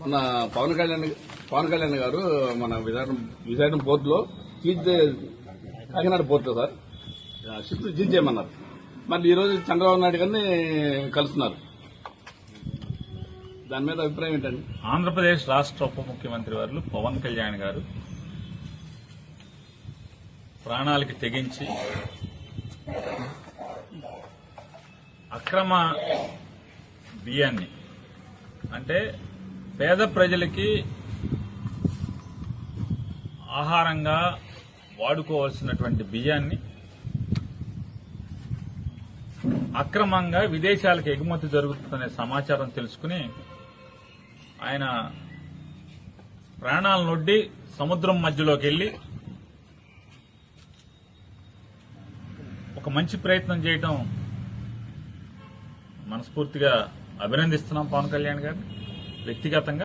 మన పవన్ కళ్యాణ్ గారు మన విశాఖపట్నం పోర్టులో Kakinada port sir ship seize చేయమన్నారు. మరి ఈ రోజు చంద్రబాబు నాయుడు గారిని కలుస్తున్నారు. దాని మీద అభిప్రాయం ఏంటండి? ఆంధ్రప్రదేశ్ రాష్ట్ర ఉప ముఖ్యమంత్రి వారు పవన్ కళ్యాణ్ గారు ప్రాణాలకి తెగించి అక్రమ బియ్యాన్ని, అంటే పేద ప్రజలకి ఆహారంగా వాడుకోవాల్సినటువంటి బియ్యాన్ని అక్రమంగా విదేశాలకు ఎగుమతి జరుగుతుందనే సమాచారం తెలుసుకుని ఆయన ప్రాణాలనొడ్డి సముద్రం మధ్యలోకి వెళ్లి ఒక మంచి ప్రయత్నం చేయడం మనస్ఫూర్తిగా అభినందిస్తున్నాం పవన్ కళ్యాణ్ గారిని వ్యక్తిగతంగా.